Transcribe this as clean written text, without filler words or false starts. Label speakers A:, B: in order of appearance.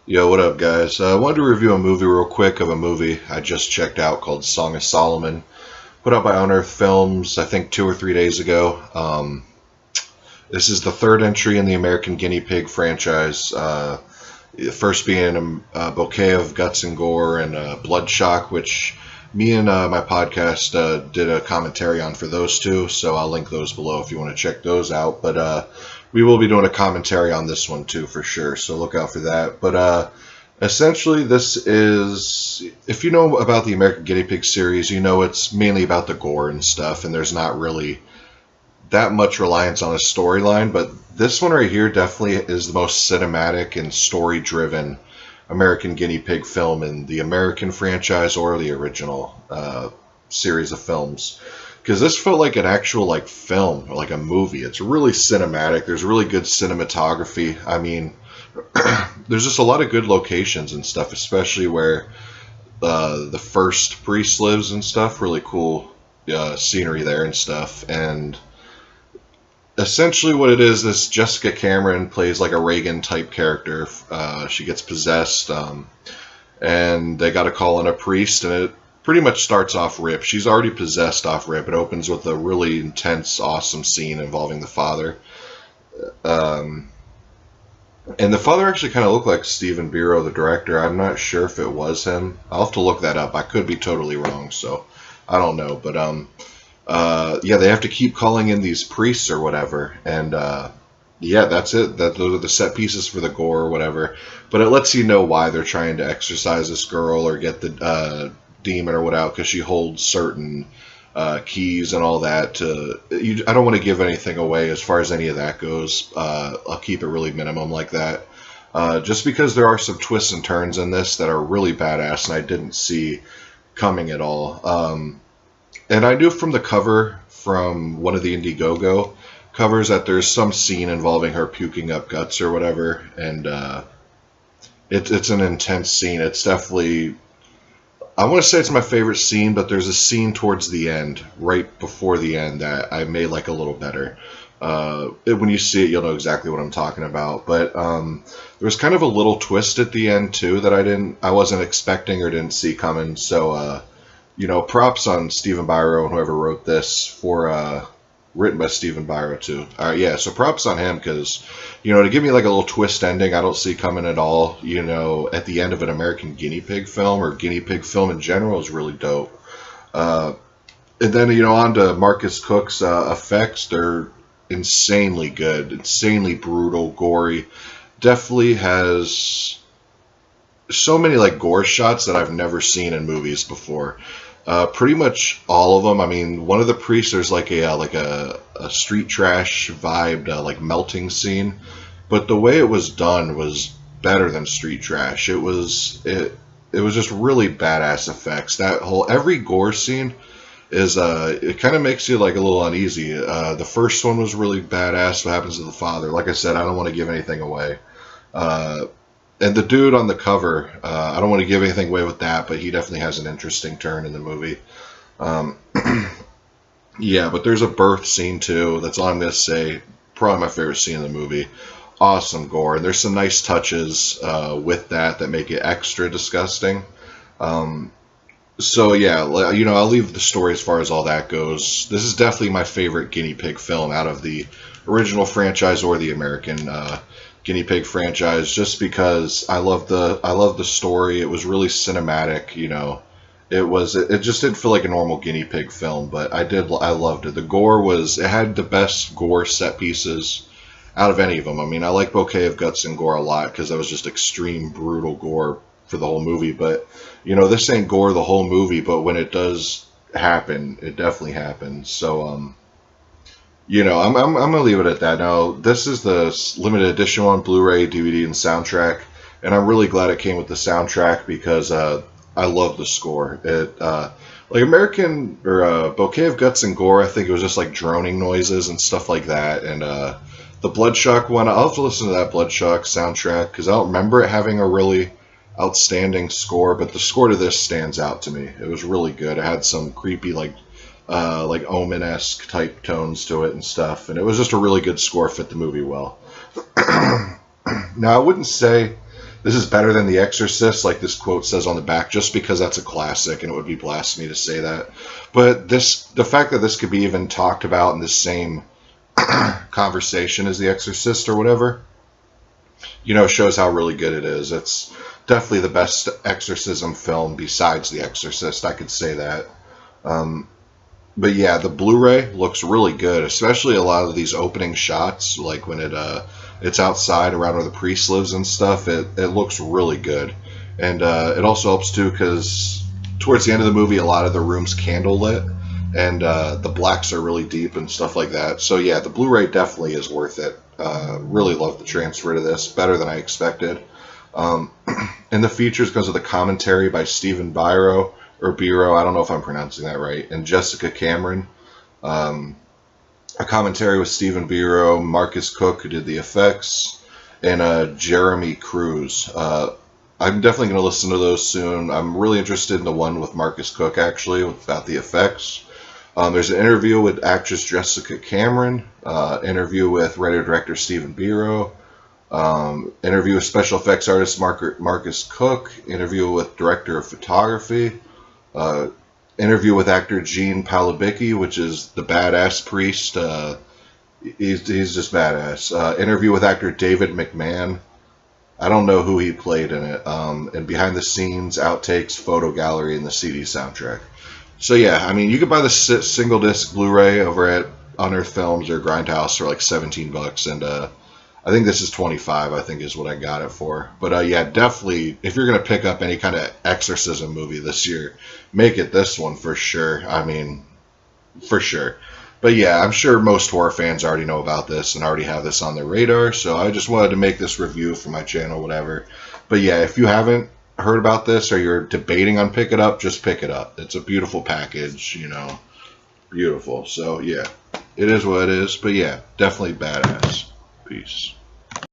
A: Yo, what up, guys? I wanted to review a movie real quick of a movie I just checked out called Song of Solomon, put out by Unearthed Films, I think 2 or 3 days ago. This is the third entry in the American Guinea Pig franchise. The first being a Bouquet of Guts and Gore and Blood Shock, which me and my podcast did a commentary on for those two, so I'll link those below if you want to check those out. But we will be doing a commentary on this one too, for sure, so look out for that. But essentially, this is, if you know about the American Guinea Pig series, you know it's mainly about the gore and stuff, and there's not really that much reliance on a storyline, but this one right here definitely is the most cinematic and story-driven American Guinea Pig film in the American franchise or the original series of films. Because this felt like an actual film, like a movie. It's really cinematic. There's really good cinematography. I mean, there's just a lot of good locations and stuff, especially where the first priest lives and stuff. Really cool scenery there and stuff. And essentially what it is, this Jessica Cameron plays like a Reagan type character. She gets possessed, and they got to call in a priest, and it pretty much starts off rip. She's already possessed off rip. It opens with a really intense, awesome scene involving the father. And the father actually kind of looked like Stephen Biro, the director. I'm not sure if it was him. I'll have to look that up. I could be totally wrong, so I don't know. But yeah, they have to keep calling in these priests or whatever, and yeah, that's it. Those are the set pieces for the gore or whatever. But it lets you know why they're trying to exorcise this girl or get the demon or whatever, because she holds certain keys and all that. I don't want to give anything away as far as any of that goes. I'll keep it really minimum like that. Just because there are some twists and turns in this that are really badass and I didn't see coming at all. And I knew from the cover, from one of the Indiegogo covers, that there's some scene involving her puking up guts or whatever, and it's an intense scene. It's definitely, I want to say it's my favorite scene, but there's a scene towards the end, right before the end, that I may like a little better. When you see it, you'll know exactly what I'm talking about. But there was kind of a little twist at the end too that I wasn't expecting or didn't see coming. So you know, props on Stephen Biro and whoever wrote this for, written by Stephen Biro too. Yeah, so props on him, because, you know, to give me like a little twist ending I don't see coming at all, you know, at the end of an American Guinea Pig film, or Guinea Pig film in general, is really dope. And then, you know, on to Marcus Cook's effects. They're insanely good, insanely brutal, gory. Definitely has so many like gore shots that I've never seen in movies before. Pretty much all of them. I mean, one of the priests, there's like a street trash vibed like melting scene, but the way it was done was better than street trash. It was just really badass effects. That whole, every gore scene is it kind of makes you like a little uneasy. The first one was really badass. What happens to the father? Like I said, I don't want to give anything away. And the dude on the cover, I don't want to give anything away with that, but he definitely has an interesting turn in the movie. Yeah, but there's a birth scene too. That's all I'm going to say. Probably my favorite scene in the movie. Awesome gore. And there's some nice touches with that make it extra disgusting. So yeah, you know, I'll leave the story as far as all that goes. This is definitely my favorite Guinea Pig film out of the original franchise or the American Guinea Pig franchise, just because I love the story. It was really cinematic, you know. It just didn't feel like a normal Guinea Pig film, but I loved it. The gore it had the best gore set pieces out of any of them. I mean, I like Bouquet of Guts and Gore a lot because that was just extreme brutal gore for the whole movie, but you know, this ain't gore the whole movie, but when it does happen, it definitely happens. So you know, I'm gonna leave it at that. Now, this is the limited edition one, Blu-ray, DVD, and soundtrack, and I'm really glad it came with the soundtrack because I love the score. Like American or Bouquet of Guts and Gore, I think it was just like droning noises and stuff like that. And the Bloodshock one, I'll have to listen to that Bloodshock soundtrack because I don't remember it having a really outstanding score, but the score to this stands out to me. It was really good. It had some creepy like Omen-esque type tones to it and stuff, and it was just a really good score. Fit the movie well. Now, I wouldn't say this is better than The Exorcist, like this quote says on the back, just because that's a classic, and it would be blasphemy to say that. But the fact that this could be even talked about in the same conversation as The Exorcist or whatever, you know, shows how really good it is. It's definitely the best exorcism film besides The Exorcist, I could say that. But yeah, the Blu-ray looks really good, especially a lot of these opening shots, like when it's outside around where the priest lives and stuff. It looks really good, and it also helps too because towards the end of the movie, a lot of the room's candlelit, and the blacks are really deep and stuff like that. So yeah, the Blu-ray definitely is worth it. Really love the transfer to this, better than I expected. And the features comes with a commentary by Stephen Biro, or Biro, I don't know if I'm pronouncing that right, and Jessica Cameron. A commentary with Stephen Biro, Marcus Cook, who did the effects, and Jeremy Cruz. I'm definitely going to listen to those soon. I'm really interested in the one with Marcus Cook, actually, about the effects. There's an interview with actress Jessica Cameron, interview with writer-director Stephen Biro, interview with special effects artist Marcus Cook, interview with director of photography, interview with actor Gene Palabicki, which is the badass priest. He's just badass. Interview with actor David McMahon. I don't know who he played in it. And behind the scenes, outtakes, photo gallery, and the CD soundtrack. So yeah, I mean, you could buy the single disc Blu-ray over at Unearthed Films or Grindhouse for like $17, and I think this is $25. I think is what I got it for. But yeah, definitely, if you're gonna pick up any kind of exorcism movie this year, make it this one for sure. I mean, for sure. But yeah, I'm sure most horror fans already know about this and already have this on their radar. So I just wanted to make this review for my channel, whatever. But yeah, if you haven't heard about this or you're debating on pick it up, just pick it up. It's a beautiful package, you know, beautiful. So yeah, it is what it is. But yeah, definitely badass. Peace.